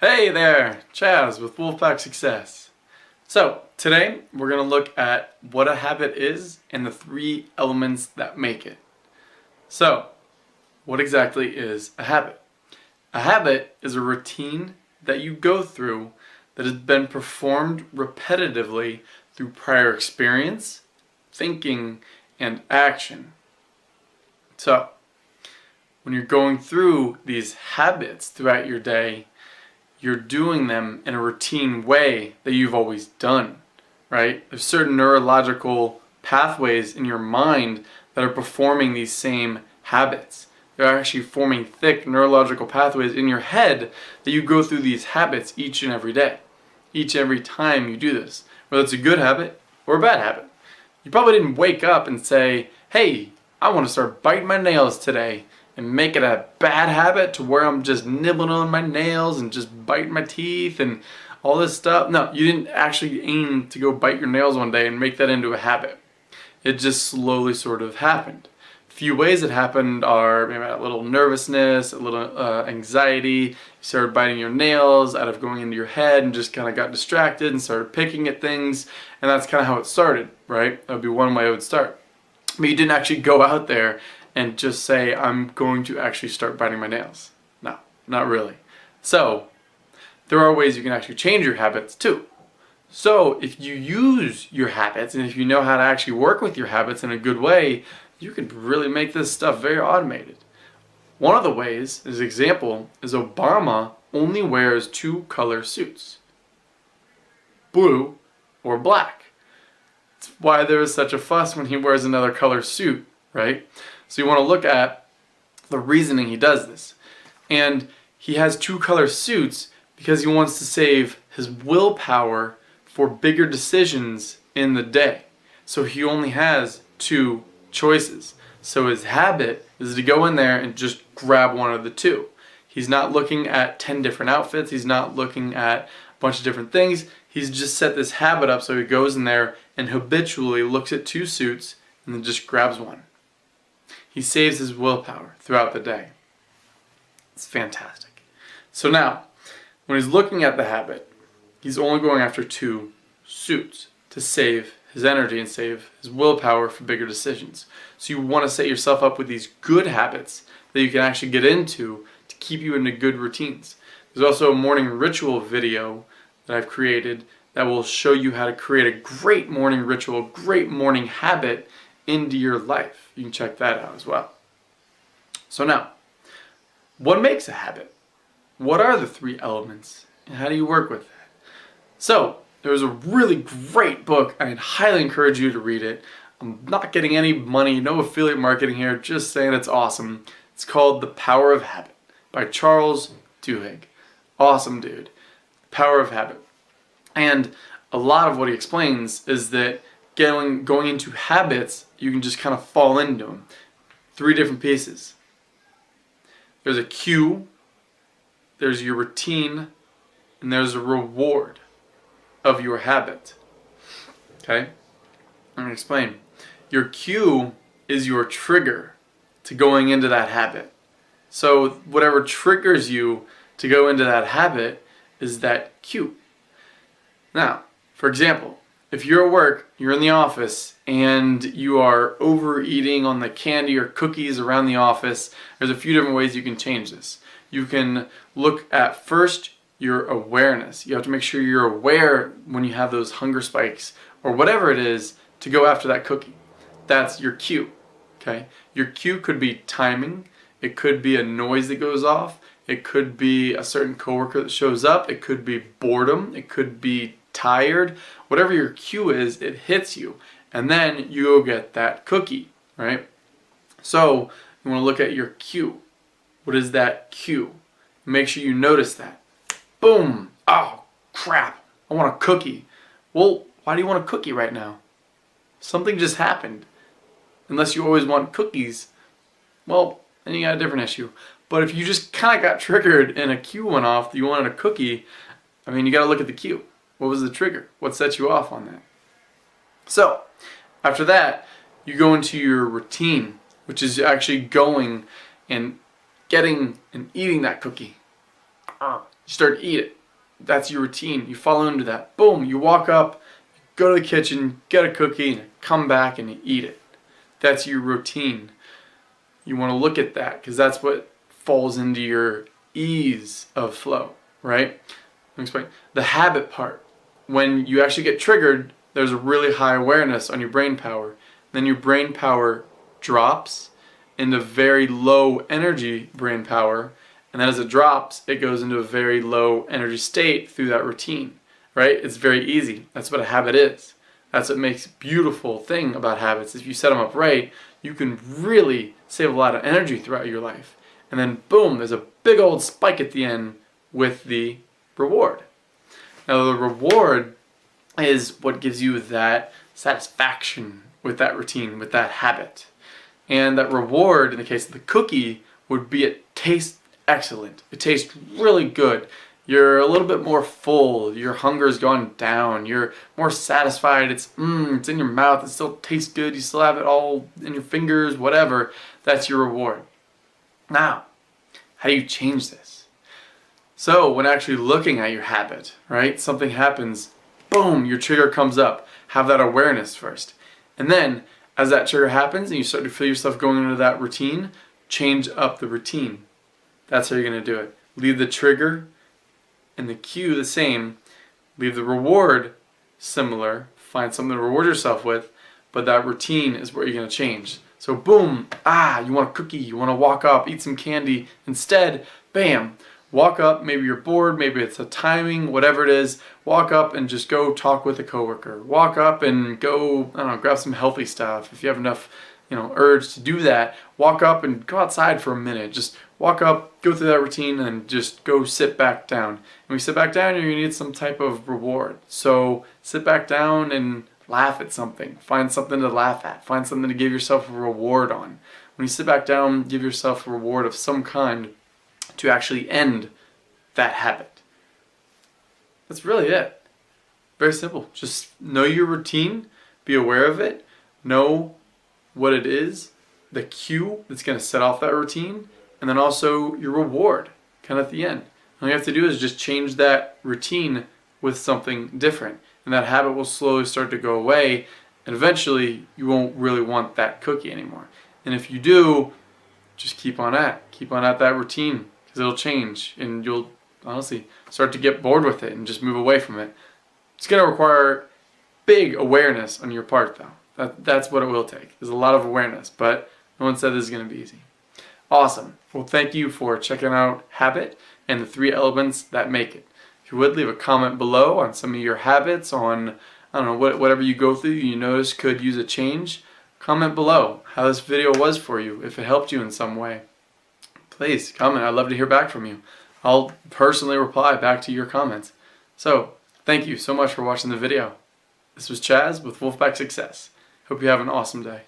Hey there, Chaz with Wolfpack Success. So, today we're going to look at what a habit is and the three elements that make it. So, what exactly is a habit? A habit is a routine that you go through that has been performed repetitively through prior experience, thinking, and action. So, when you're going through these habits throughout your day, you're doing them in a routine way that you've always done, right? There's certain neurological pathways in your mind that are performing these same habits. They're actually forming thick neurological pathways in your head that you go through these habits each and every day. Each and every time you do this, whether it's a good habit or a bad habit. You probably didn't wake up and say, hey, I want to start biting my nails today, and make it a bad habit to where I'm just nibbling on my nails and just biting my teeth and all this stuff. No, you didn't actually aim to go bite your nails one day and make that into a habit. It just slowly sort of happened. A few ways it happened are maybe a little nervousness, a little anxiety. You started biting your nails out of going into your head and just kind of got distracted and started picking at things. And that's kind of how it started, right? That would be one way it would start. But you didn't actually go out there and just say, I'm going to actually start biting my nails. No, not really. So, there are ways you can actually change your habits too. So, if you use your habits and if you know how to actually work with your habits in a good way, you can really make this stuff very automated. One of the ways, as an example, is Obama only wears two color suits. Blue or black. That's why there is such a fuss when he wears another color suit, right? So you want to look at the reasoning he does this. And he has two color suits because he wants to save his willpower for bigger decisions in the day. So he only has two choices. So his habit is to go in there and just grab one of the two. He's not looking at 10 different outfits. He's not looking at a bunch of different things. He's just set this habit up so he goes in there and habitually looks at two suits and then just grabs one. He saves his willpower throughout the day. It's fantastic. So now, when he's looking at the habit, he's only going after two suits to save his energy and save his willpower for bigger decisions. So you want to set yourself up with these good habits that you can actually get into to keep you into good routines. There's also a morning ritual video that I've created that will show you how to create a great morning ritual, great morning habit into your life. You can check that out as well. So now, what makes a habit? What are the three elements? And how do you work with that? So, there's a really great book. I highly encourage you to read it. I'm not getting any money, no affiliate marketing here, just saying it's awesome. It's called The Power of Habit by Charles Duhigg. Awesome dude. Power of Habit. And a lot of what he explains is that going into habits, you can just kind of fall into them. Three different pieces. There's a cue, there's your routine, and there's a reward of your habit. Okay? I'm going to explain. Your cue is your trigger to going into that habit. So whatever triggers you to go into that habit is that cue. Now, for example, if you're at work, you're in the office, and you are overeating on the candy or cookies around the office, there's a few different ways you can change this. You can look at first your awareness. You have to make sure you're aware when you have those hunger spikes or whatever it is to go after that cookie. That's your cue. Okay? Your cue could be timing. It could be a noise that goes off. It could be a certain coworker that shows up. It could be boredom. It could be tired. Whatever your cue is, it hits you. And then you go get that cookie, right? So you want to look at your cue. What is that cue? Make sure you notice that. Boom! Oh, crap. I want a cookie. Well, why do you want a cookie right now? Something just happened. Unless you always want cookies, well, then you got a different issue. But if you just kind of got triggered and a cue went off that you wanted a cookie, I mean, you got to look at the cue. What was the trigger? What set you off on that? So, after that, you go into your routine, which is actually going and getting and eating that cookie. You start to eat it. That's your routine. You follow into that. Boom, you walk up, go to the kitchen, get a cookie, and come back and you eat it. That's your routine. You want to look at that because that's what falls into your ease of flow, right? Let me explain. The habit part. When you actually get triggered, there's a really high awareness on your brain power. Then your brain power drops into very low energy brain power. And then as it drops, it goes into a very low energy state through that routine, right? It's very easy. That's what a habit is. That's what makes a beautiful thing about habits. If you set them up right, you can really save a lot of energy throughout your life. And then boom, there's a big old spike at the end with the reward. Now the reward is what gives you that satisfaction with that routine, with that habit. And that reward, in the case of the cookie, would be it tastes excellent. It tastes really good. You're a little bit more full. Your hunger's gone down. You're more satisfied. It's in your mouth. It still tastes good. You still have it all in your fingers, whatever. That's your reward. Now, how do you change this? So when actually looking at your habit, right? Something happens, boom, your trigger comes up. Have that awareness first. And then as that trigger happens and you start to feel yourself going into that routine, change up the routine. That's how you're going to do it. Leave the trigger and the cue the same. Leave the reward similar. Find something to reward yourself with. But that routine is where you're going to change. So boom, you want a cookie, you want to walk up, eat some candy. Instead, bam, walk up, maybe you're bored, maybe it's a timing, whatever it is, walk up and just go talk with a coworker. Walk up and go, I don't know, grab some healthy stuff. If you have enough, urge to do that, walk up and go outside for a minute. Just walk up, go through that routine, and just go sit back down. And when you sit back down, you're going to need some type of reward. So sit back down and laugh at something. Find something to laugh at. Find something to give yourself a reward on. When you sit back down, give yourself a reward of some kind to actually end that habit. That's really it. Very simple. Just know your routine, be aware of it, know what it is, the cue that's going to set off that routine, and then also your reward, kind of at the end. All you have to do is just change that routine with something different, and that habit will slowly start to go away, and eventually you won't really want that cookie anymore. And if you do, just keep on at that routine, because it'll change, and you'll honestly start to get bored with it and just move away from it. It's going to require big awareness on your part, though. That's what it will take. There's a lot of awareness, but no one said this is going to be easy. Awesome. Well, thank you for checking out habit and the 3 elements that make it. If you would, leave a comment below on some of your habits, on, I don't know, whatever you go through you notice could use a change. Comment below how this video was for you, if it helped you in some way. Please comment. I'd love to hear back from you. I'll personally reply back to your comments. So, thank you so much for watching the video. This was Chaz with Wolfpack Success. Hope you have an awesome day.